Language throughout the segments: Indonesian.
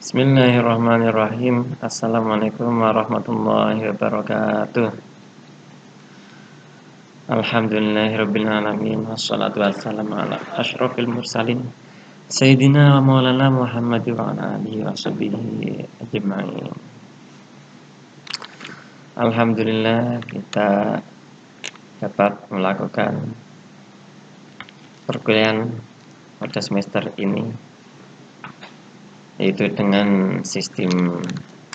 Bismillahirrahmanirrahim. Assalamualaikum warahmatullahi wabarakatuh. Alhamdulillahirabbil alamin wassalatu wassalamu ala asyrofil mursalin Sayyidina wa maulana Muhammad wa ala alihi wa sahbihi ajma'in. Alhamdulillah kita dapat melakukan perkuliahan pada semester ini, yaitu dengan sistem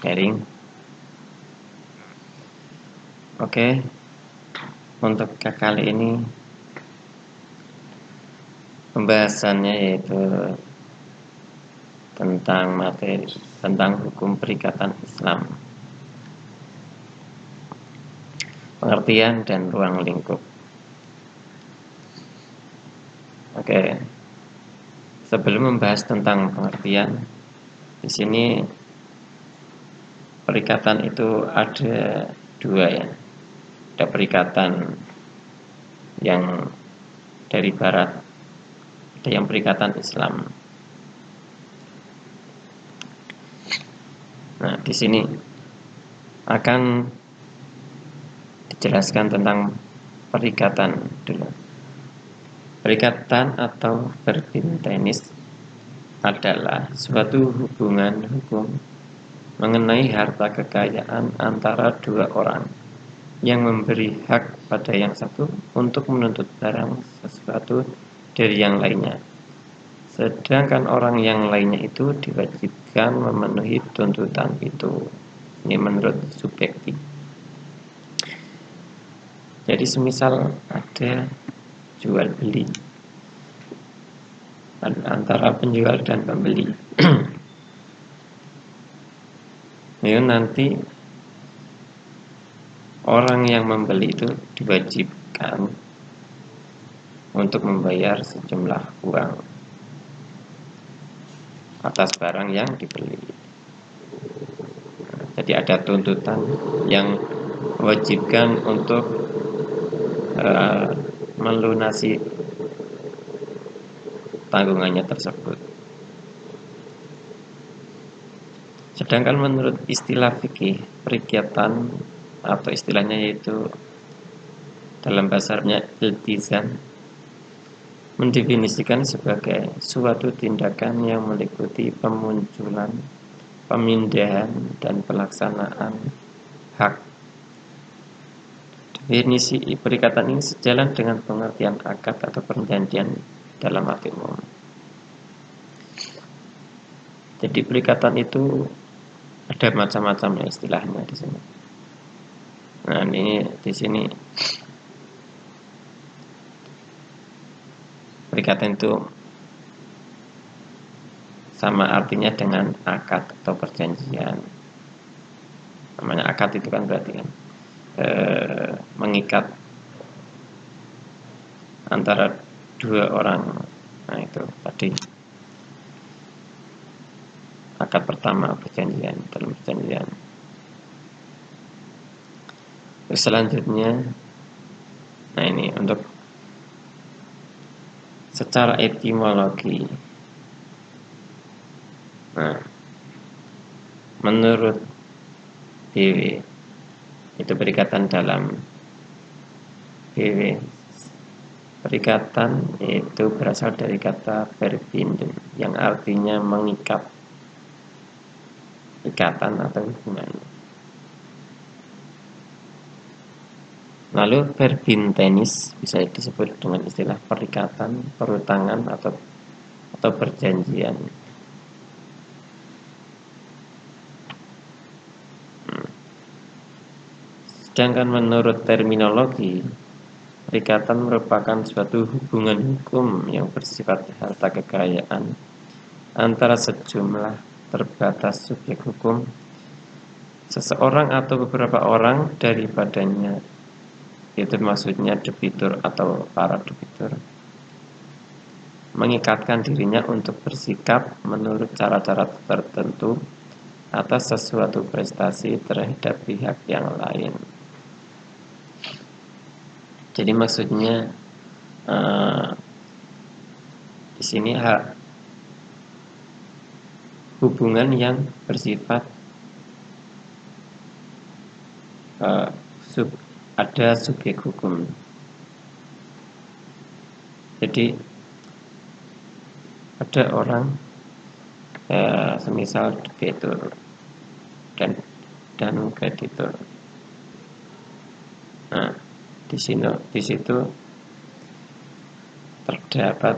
daring. Oke, untuk kali ini pembahasannya yaitu tentang materi tentang hukum perikatan Islam, pengertian dan ruang lingkup. Oke, sebelum membahas tentang pengertian, di sini perikatan itu ada dua ya. Ada perikatan yang dari barat, ada yang perikatan Islam. Nah, di sini akan dijelaskan tentang perikatan dulu. Perikatan atau verbin tenis adalah suatu hubungan hukum mengenai harta kekayaan antara dua orang yang memberi hak pada yang satu untuk menuntut barang sesuatu dari yang lainnya, sedangkan orang yang lainnya itu diwajibkan memenuhi tuntutan itu. Ini menurut subjektif. Jadi semisal ada jual beli antara penjual dan pembeli. Ya, nanti orang yang membeli itu diwajibkan untuk membayar sejumlah uang atas barang yang dibeli. Jadi ada tuntutan yang mewajibkan untuk melunasi tanggungannya tersebut. Sedangkan menurut istilah fikih, perikatan atau istilahnya yaitu dalam bahasa Arabnya iltizam, mendefinisikan sebagai suatu tindakan yang meliputi pemunculan, pemindahan, dan pelaksanaan hak. Definisi perikatan ini sejalan dengan pengertian akad atau perjanjian dalam arti umum. Jadi perikatan itu ada macam-macam ya istilahnya di sini. Nah, ini di sini perikatan itu sama artinya dengan akad atau perjanjian. Namanya akad itu kan berarti kan mengikat antara dua orang. Nah, itu tadi akad pertama, perjanjian, dalam perjanjian. Terus selanjutnya, nah ini untuk secara etimologi. Nah, menurut BW itu perikatan dalam BW, perikatan itu berasal dari kata verbinden yang artinya mengikat, ikatan atau hubungan. Lalu verbin tenis bisa disebut dengan istilah perikatan, perutangan atau perjanjian. Sedangkan menurut terminologi, perikatan merupakan suatu hubungan hukum yang bersifat harta kekayaan antara sejumlah terbatas subjek hukum, seseorang atau beberapa orang daripadanya, itu maksudnya debitur atau para debitur, mengikatkan dirinya untuk bersikap menurut cara-cara tertentu atas sesuatu prestasi terhadap pihak yang lain. Jadi maksudnya di sini hubungan yang bersifat ada subjek hukum. Jadi ada orang semisal debitur dan kreditur. Nah, di situ terdapat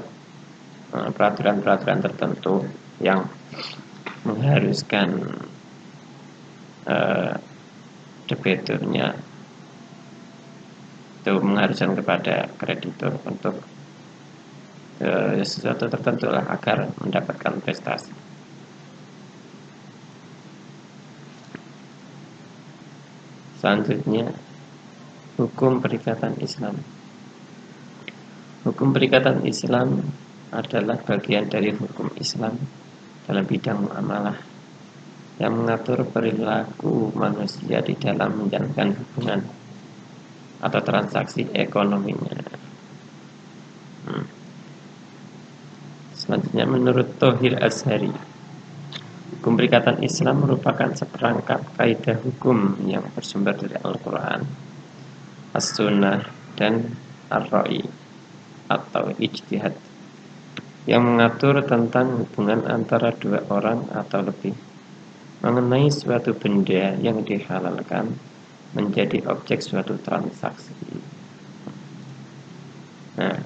peraturan-peraturan tertentu yang mengharuskan debiturnya itu mengharuskan kepada kreditur untuk sesuatu tertentu lah agar mendapatkan prestasi. Selanjutnya, hukum perikatan Islam. Hukum perikatan Islam adalah bagian dari hukum Islam dalam bidang muamalah yang mengatur perilaku manusia di dalam menjalankan hubungan atau transaksi ekonominya. Selanjutnya, menurut Thohir Azhari, hukum perikatan Islam merupakan seperangkat kaidah hukum yang bersumber dari Al-Quran, As-Sunnah, dan Ar-Ra'i atau ijtihad yang mengatur tentang hubungan antara dua orang atau lebih mengenai suatu benda yang dihalalkan menjadi objek suatu transaksi. Nah,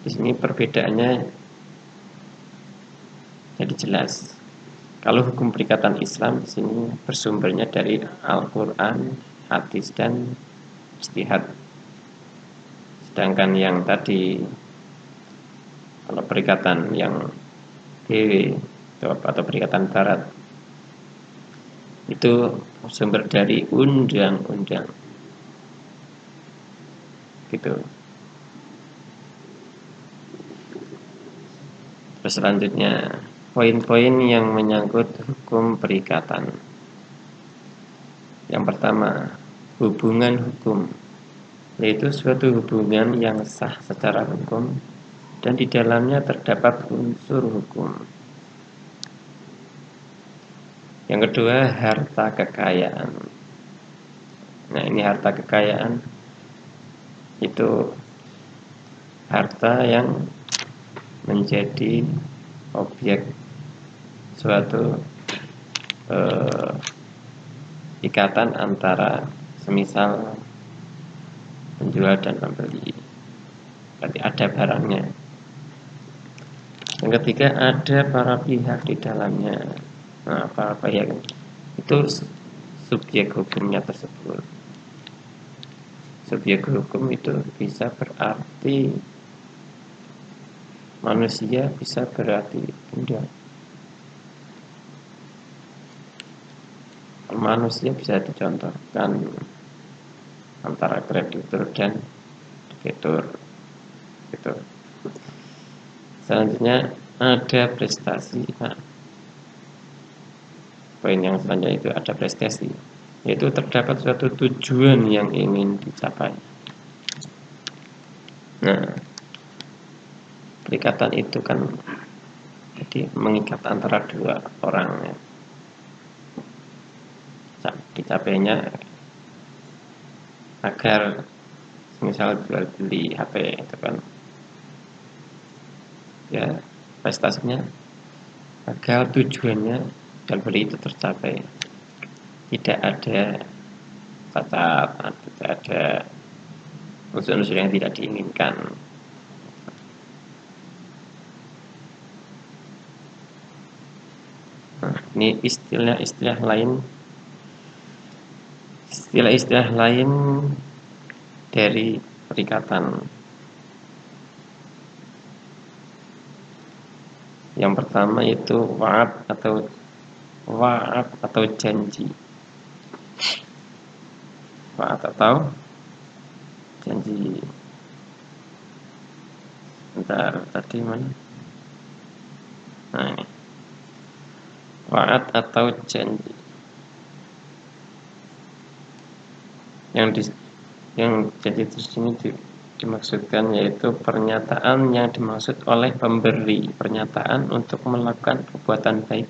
di sini perbedaannya jadi jelas. Kalau hukum perikatan Islam di sini bersumbernya dari Al-Quran, hadis, dan ijtihad. Sedangkan yang tadi, kalau perikatan yang DW atau perikatan Barat, itu sumber dari undang-undang. Gitu. Terus selanjutnya, poin-poin yang menyangkut hukum perikatan. Yang pertama, hubungan hukum, yaitu suatu hubungan yang sah secara hukum dan di dalamnya terdapat unsur hukum. Yang kedua, harta kekayaan. Nah, ini harta kekayaan itu harta yang menjadi objek suatu ikatan antara semisal penjual dan pembeli. Berarti ada barangnya. Yang ketiga, ada para pihak di dalamnya. Nah, para pihak itu subjek hukumnya tersebut. Subjek hukum itu bisa berarti manusia, bisa berarti benda. Manusia bisa dicontohkan antara kreditur dan debitur. Gitu. Selanjutnya ada prestasi. Nah, poin yang selanjutnya itu ada prestasi, yaitu terdapat suatu tujuan yang ingin dicapai. Nah, perikatan itu kan jadi mengikat antara dua orang ya. Dicapainya agar misal jual beli HP itu kan ya, prestasinya agar tujuannya jual beli itu tercapai, tidak ada cacat, tidak ada unsur-unsur yang tidak diinginkan. Nah, ini istilah-istilah lain dari perikatan. Yang pertama itu wa'ad atau janji. Wa'ad atau janji. Bentar, tadi mana? Nah, ini. Wa'ad atau janji. Yang jadi di sini dimaksudkan yaitu pernyataan yang dimaksud oleh pemberi, pernyataan untuk melakukan perbuatan baik